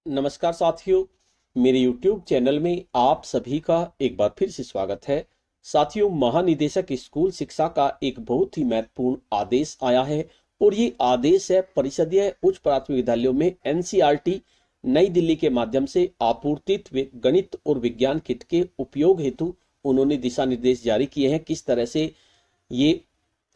नमस्कार साथियों, मेरे YouTube चैनल में आप सभी का एक बार फिर से स्वागत है। साथियों, महानिदेशक स्कूल शिक्षा का एक बहुत ही महत्वपूर्ण आदेश आया है और ये आदेश है परिषदीय उच्च प्राथमिक विद्यालयों में NCERT नई दिल्ली के माध्यम से आपूर्तित गणित और विज्ञान किट के उपयोग हेतु उन्होंने दिशा निर्देश जारी किए हैं। किस तरह से ये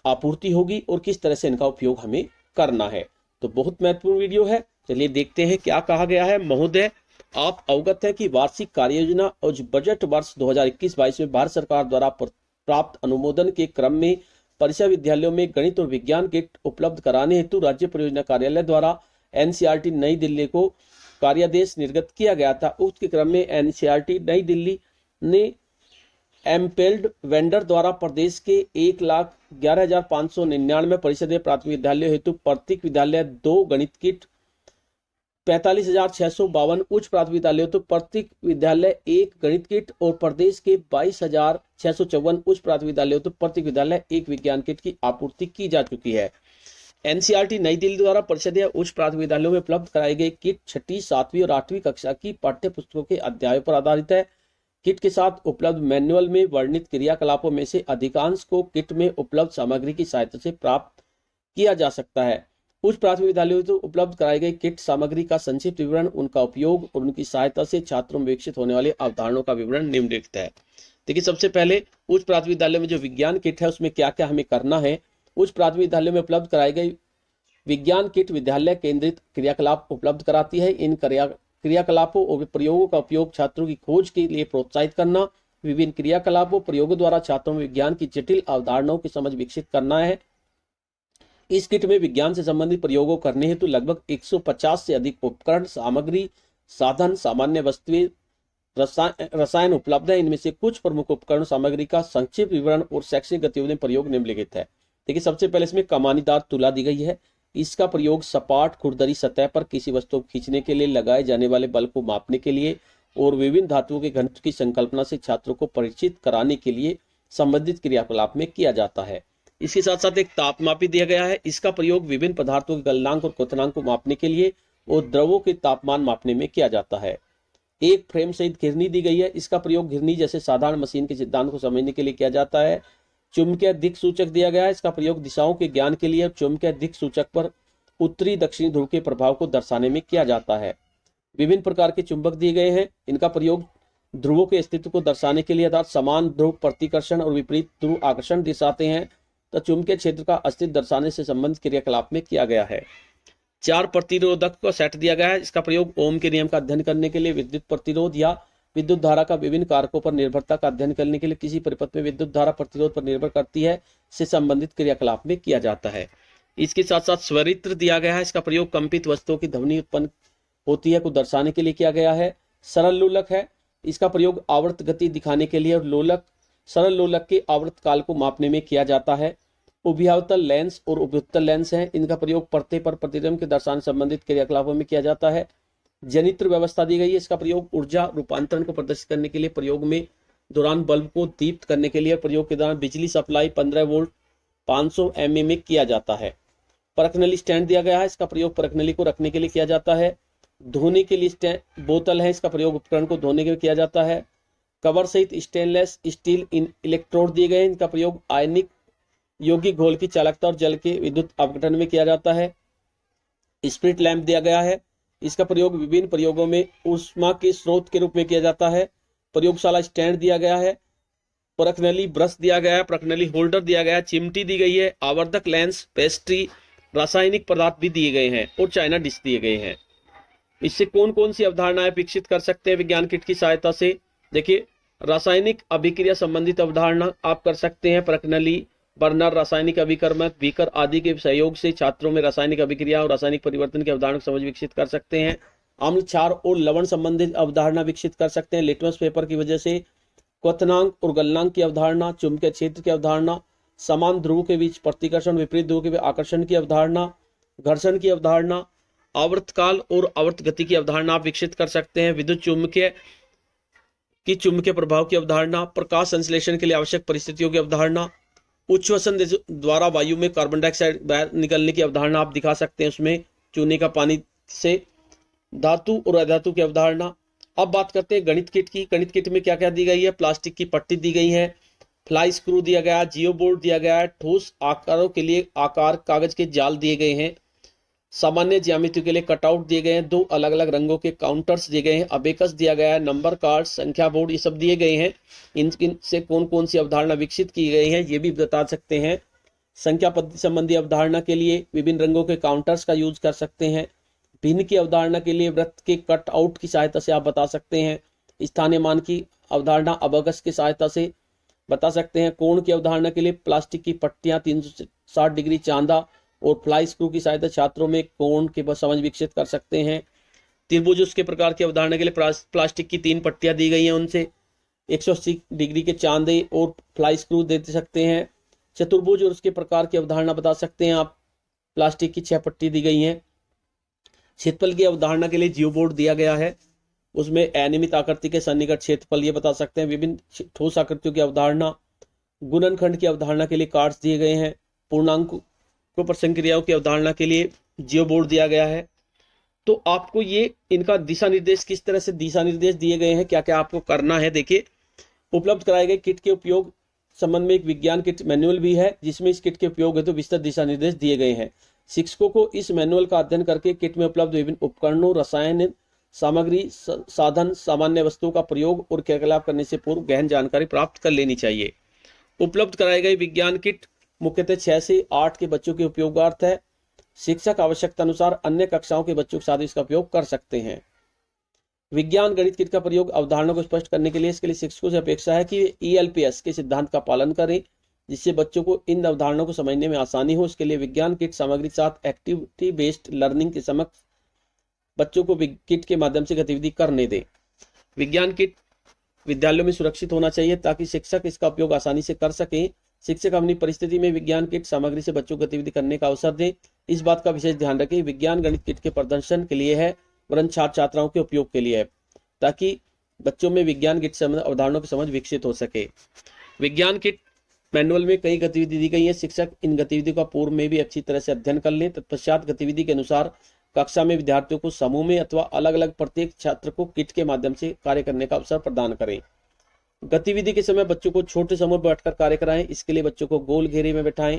आपूर्ति होगी और किस तरह से इनका उपयोग हमें करना है, तो बहुत महत्वपूर्ण वीडियो है। चलिए देखते हैं क्या कहा गया है। महोदय, आप अवगत है कि वार्षिक कार्य योजना और बजट वर्ष 2021-22 में भारत सरकार द्वारा प्राप्त अनुमोदन के क्रम में परिषद विद्यालयों में गणित और विज्ञान किट उपलब्ध कराने हेतु राज्य परियोजना कार्यालय द्वारा NCERT नई दिल्ली को कार्यादेश निर्गत किया गया था। उक्त क्रम में NCERT नई दिल्ली ने एम्पेल्ड वेंडर द्वारा प्रदेश के 1,11,599 परिषदीय प्राथमिक विद्यालयों हेतु प्रत्येक विद्यालय 2 गणित किट, 45,652 उच्च प्राथमिक विद्यालयों हेतु प्रत्येक विद्यालय 1 गणित किट और प्रदेश के 22,654 उच्च प्राथमिक विद्यालयों हेतु प्रत्येक विद्यालय 1 विज्ञान किट की आपूर्ति की जा चुकी है। NCERT नई दिल्ली द्वारा परिषदीय उच्च प्राथमिक विद्यालयों में उपलब्ध कराई गई किट 6ठी, 7वीं और 8वीं कक्षा की पाठ्य पुस्तकों के अध्यायों पर आधारित है। किट के साथ उपलब्ध मैनुअल में वर्णित क्रियाकलापों में से अधिकांश को किट में उपलब्ध सामग्री की सहायता से प्राप्त किया जा सकता है। उच्च प्राथमिक विद्यालयों में उपलब्ध कराई गई किट सामग्री का संक्षिप्त विवरण, उनका उपयोग और उनकी सहायता से छात्रों में विकसित होने वाले अवधारणाओं का विवरण निम्नलिखित है। देखिए, सबसे पहले उच्च प्राथमिक विद्यालय में जो विज्ञान किट है उसमें क्या क्या हमें करना है। उच्च प्राथमिक विद्यालयों में उपलब्ध कराई गई विज्ञान किट विद्यालय केंद्रित क्रियाकलाप उपलब्ध कराती है। इन क्रियाकलापों और प्रयोगों का उपयोग छात्रों की खोज के लिए प्रोत्साहित करना, विभिन्न क्रियाकलापों प्रयोगों द्वारा छात्रों में विज्ञान की जटिल अवधारणाओं की समझ विकसित करना है। इस किट में विज्ञान से संबंधित प्रयोगों करने हेतु लगभग 150 से अधिक उपकरण, सामग्री, साधन, सामान्य वस्तुएं, रसायन उपलब्ध है। इनमें से कुछ प्रमुख उपकरण सामग्री का संक्षिप्त विवरण और शैक्षणिक गतिविधियों प्रयोग निम्नलिखित है। देखिए, सबसे पहले इसमें कमानीदार तुला दी गई है। इसका प्रयोग सपाट खुरदरी सतह पर किसी वस्तु को खींचने के लिए, लगाए जाने वाले बल को मापने के लिए और विभिन्न धातुओं के घनत्व की संकल्पना से छात्रों को परिचित कराने के लिए संबंधित क्रियाकलाप में किया जाता है। इसके साथ साथ एक तापमापी दिया गया है। इसका प्रयोग विभिन्न पदार्थों के गलनांक और क्वथनांक को मापने के लिए और द्रवों के तापमान मापने में किया जाता है। एक फ्रेम सहित घिरनी दी गई है। इसका प्रयोग घिरनी जैसे साधारण मशीन के सिद्धांत को समझने के लिए किया जाता है। चुंबकीय दिक् सूचक दिया गया है। इसका प्रयोग दिशाओं के ज्ञान के लिए चुंबकीय दिक् सूचक पर उत्तरी दक्षिणी ध्रुव के प्रभाव को दर्शाने में किया जाता है। विभिन्न प्रकार के चुंबक दिए गए हैं। इनका प्रयोग ध्रुवों के अस्तित्व को दर्शाने के लिए, अर्थात समान ध्रुव प्रतिकर्षण और विपरीत ध्रुव आकर्षण दर्शाते हैं, तो चुंबकीय क्षेत्र का अस्तित्व दर्शाने से संबंधित क्रियाकलाप में किया गया है। 4 प्रतिरोधक का सेट दिया गया है। इसका प्रयोग ओम के नियम का अध्ययन करने के लिए, विद्युत प्रतिरोध या विद्युत धारा का विभिन्न कारकों पर निर्भरता का अध्ययन करने के लिए, किसी परिपथ में विद्युत धारा प्रतिरोध पर निर्भर करती है से संबंधित क्रियाकलाप में किया जाता है। इसके साथ साथ स्वरित्र दिया गया है। इसका प्रयोग कंपित वस्तुओं की ध्वनि उत्पन्न होती है को दर्शाने के लिए किया गया है। सरल लोलक है। इसका प्रयोग आवर्त गति दिखाने के लिए और लोलक, सरल लोलक के आवर्त काल को मापने में किया जाता है। उभयावतल लेंस और उभयोत्तल लेंस है। इनका प्रयोग पर्दे पर प्रतिबिंब के दर्शाने संबंधित क्रियाकलापों में किया जाता है। जनित्र व्यवस्था दी गई है। इसका प्रयोग ऊर्जा रूपांतरण को प्रदर्शित करने के लिए, प्रयोग में दौरान बल्ब को दीप्त करने के लिए, प्रयोग के दौरान बिजली सप्लाई 15 वोल्ट 500 mA में किया जाता है। परखनली स्टैंड दिया गया है। इसका प्रयोग परखनली को रखने के लिए किया जाता है। धोने के लिए स्टैंड बोतल है। इसका प्रयोग उपकरण को धोने के लिए किया जाता है। कवर सहित स्टेनलेस स्टील इलेक्ट्रोड दिए गए हैं। इनका प्रयोग आयनिक यौगिक घोल की चालकता और जल के विद्युत अपघटन में किया जाता है। स्प्रिट लैंप दिया गया है। इसका प्रयोग विभिन्न प्रयोगों में ऊष्मा के स्रोत के रूप में किया जाता है। प्रयोगशाला स्टैंड दिया गया है। परखनली ब्रश दिया गया है। परखनली होल्डर दिया गया है। चिमटी दी गई है। आवर्धक लेंस, पेस्ट्री, रासायनिक पदार्थ भी दिए गए हैं और चाइना डिश दिए गए हैं। इससे कौन कौन सी अवधारणाएं विकसित कर सकते हैं विज्ञान किट की सहायता से। देखिए, रासायनिक अभिक्रिया संबंधित अवधारणा आप कर सकते हैं। परखनली, बर्नर, रासायनिक अभिकर्मक, बीकर आदि के सहयोग से छात्रों में रासायनिक अभिक्रिया और रासायनिक परिवर्तन की अवधारणा की समझ विकसित कर सकते हैं। अम्ल, क्षार और लवण संबंधित अवधारणा विकसित कर सकते हैं। लिटमस पेपर की वजह से क्वथनांक और गलनांक की अवधारणा, चुंबकीय क्षेत्र की अवधारणा, समान ध्रुव के बीच प्रतिकर्षण, विपरीत ध्रुव के बीच आकर्षण की अवधारणा, घर्षण की अवधारणा, आवर्तकाल और आवर्त गति की अवधारणा आप विकसित कर सकते हैं। विद्युत चुंबकीय प्रभाव की अवधारणा, प्रकाश संश्लेषण के लिए आवश्यक परिस्थितियों की अवधारणा, उच्छ्वसन द्वारा वायु में कार्बन डाइऑक्साइड बाहर निकलने की अवधारणा आप दिखा सकते हैं उसमें, चूने का पानी से धातु और अधातु की अवधारणा। अब बात करते हैं गणित किट की। गणित किट में क्या क्या दी गई है? प्लास्टिक की पट्टी दी गई है, फ्लाई स्क्रू दिया गया है, जियो बोर्ड दिया गया है, ठोस आकारों के लिए आकार कागज के जाल दिए गए हैं, सामान्य ज्यामिति के लिए कटआउट दिए गए हैं, 2 अलग अलग रंगों के काउंटर्स दिए गए हैं, अबेकस दिया गया है, नंबर कार्ड, संख्या बोर्ड, ये सब दिए गए हैं। इन से कौन कौन सी अवधारणा विकसित की गई है ये भी बता सकते हैं। संख्या पद्धति संबंधी अवधारणा के लिए विभिन्न रंगों के काउंटर्स का यूज कर सकते हैं। भिन्न की अवधारणा के लिए वृत्त के कट आउट की सहायता से आप बता सकते हैं। स्थानीय मान की अवधारणा अबेकस की सहायता से बता सकते हैं। कोण की अवधारणा के लिए प्लास्टिक की पट्टियां, 360 डिग्री चांदा और फ्लाई स्क्रू की सहायता छात्रों में कोण के समझ विकसित कर सकते हैं। त्रिभुज उसके प्रकार की अवधारणा के लिए प्लास्टिक की 3 पट्टियां दी गई हैं, उनसे 180 डिग्री के चांदे और फ्लाई स्क्रू दे सकते हैं। चतुर्भुज और उसके प्रकार की अवधारणा बता सकते हैं आप, प्लास्टिक की 6 पट्टी दी गई हैं। क्षेत्रफल की अवधारणा के लिए जियो बोर्ड दिया गया है, उसमें अनियमित आकृति के सन्निकट क्षेत्रफल ये बता सकते हैं। विभिन्न ठोस आकृतियों की अवधारणा, गुणनखंड की अवधारणा के लिए कार्ड्स दिए गए हैं। पूर्णांकों पर संक्रियाओं की अवधारणा के लिए जियो बोर्ड दिया गया है। तो आपको ये इनका दिशा निर्देश, किस तरह से दिशा निर्देश दिए गए हैं, क्या क्या आपको करना है, देखिए। उपलब्ध कराए गए किट के उपयोग संबंध में एक विज्ञान किट मैनुअल भी है, जिसमें इस किट के उपयोग हेतु विस्तृत दिशा निर्देश दिए गए हैं। शिक्षकों को इस मैनुअल का अध्ययन करके किट में उपलब्ध विभिन्न उपकरणों, रसायन सामग्री, साधन, सामान्य वस्तुओं का प्रयोग और क्रियाकलाप करने से पूर्व गहन जानकारी प्राप्त कर लेनी चाहिए। उपलब्ध कराए गए विज्ञान किट मुख्यतः 6 से 8 के बच्चों के उपयोगार्थ है। शिक्षक आवश्यकता अनुसार अन्य कक्षाओं के बच्चों के साथ इसका उपयोग कर सकते हैं। विज्ञान गणित किट का प्रयोग अवधारणा को स्पष्ट करने के लिए इसके लिए शिक्षकों से अपेक्षा है कि वे ELPS के सिद्धांत का पालन करें, जिससे बच्चों को इन अवधारणाओं को समझने में आसानी हो। इसके लिए विज्ञान किट सामग्री के साथ एक्टिविटी बेस्ड लर्निंग के समक्ष बच्चों को किट के माध्यम से गतिविधि करने दें। विज्ञान किट विद्यालयों में सुरक्षित होना चाहिए ताकि शिक्षक इसका उपयोग आसानी से कर सकें। शिक्षक अपनी परिस्थिति में विज्ञान किट सामग्री से बच्चों को गतिविधि करने का अवसर दें। इस बात का विशेष ध्यान रखें, विज्ञान गणित किट के प्रदर्शन के लिए है, वरन छात्र छात्राओं के उपयोग के लिए है, ताकि बच्चों में विज्ञान किट संबंधी अवधारणाओं की समझ विकसित हो सके। विज्ञान किट मैनुअल में कई गतिविधि दी गई है। शिक्षक इन गतिविधियों का पूर्व में भी अच्छी तरह से अध्ययन कर लें। तत्पश्चात गतिविधि के अनुसार कक्षा में विद्यार्थियों को समूह में अथवा अलग अलग प्रत्येक छात्र को किट के माध्यम से कार्य करने का अवसर प्रदान करें। गतिविधि के समय बच्चों को छोटे समूह में बैठकर कार्य कराएं। इसके लिए बच्चों को गोल घेरे में बैठाएं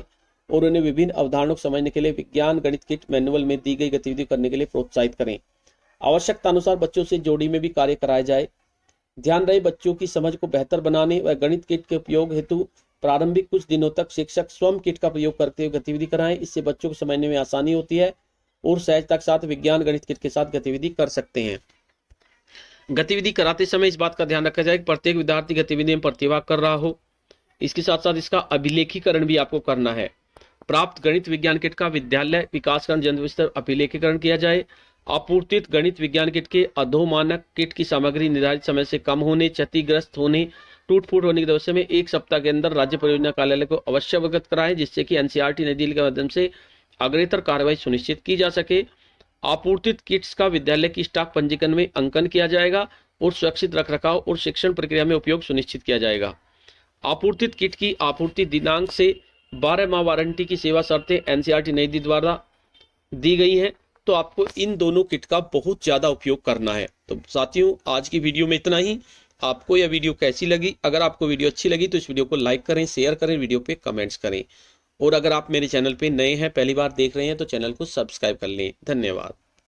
और उन्हें विभिन्न अवधारणाओं को समझने के लिए विज्ञान गणित किट मैनुअल में दी गई गतिविधि करने के लिए प्रोत्साहित करें। आवश्यकता अनुसार बच्चों से जोड़ी में भी कार्य कराया जाए। ध्यान रहे, बच्चों की समझ को बेहतर बनाने व गणित किट के उपयोग हेतु प्रारंभिक कुछ दिनों तक शिक्षक स्वयं किट का प्रयोग करते हुए गतिविधि कराएं। इससे बच्चों को समझने में आसानी होती है और सहजता के साथ विज्ञान गणित किट के साथ गतिविधि कर सकते हैं। गतिविधि कराते समय इस बात का ध्यान रखा जाए कि प्रत्येक विद्यार्थी गतिविधि में प्रतिभाग कर रहा हो। इसके साथ साथ इसका अभिलेखीकरण भी आपको करना है। प्राप्त गणित विज्ञान किट का विद्यालय विकासखंड जन स्तर अभिलेखीकरण किया जाए। आपूर्तित गणित विज्ञान किट के अधोमानक किट की सामग्री निर्धारित समय से कम होने, क्षतिग्रस्त होने, टूट फूट होने की दशा में 1 सप्ताह के अंदर राज्य परियोजना कार्यालय को अवश्य अवगत कराएं, जिससे कि NCERT नई दिल्ली के माध्यम से अग्रेतर कार्रवाई सुनिश्चित की जा सके। आपूर्तित किट्स का विद्यालय की स्टॉक पंजीकरण में अंकन किया जाएगा और सुरक्षित रखरखाव और शिक्षण प्रक्रिया में उपयोग सुनिश्चित किया जाएगा। आपूर्तित किट की आपूर्ति दिनांक से 12 माह वारंटी की सेवा शर्तें NCERT नई दिल्ली द्वारा दी गई हैं। तो आपको इन दोनों किट का बहुत ज़्यादा उपयोग करना है। तो साथियों, आज की वीडियो में इतना ही। आपको यह वीडियो कैसी लगी? अगर आपको वीडियो अच्छी लगी तो इस वीडियो को लाइक करें, शेयर करें, वीडियो पे कमेंट्स करें और अगर आप मेरे चैनल पे नए हैं, पहली बार देख रहे हैं, तो चैनल को सब्सक्राइब कर लें। धन्यवाद।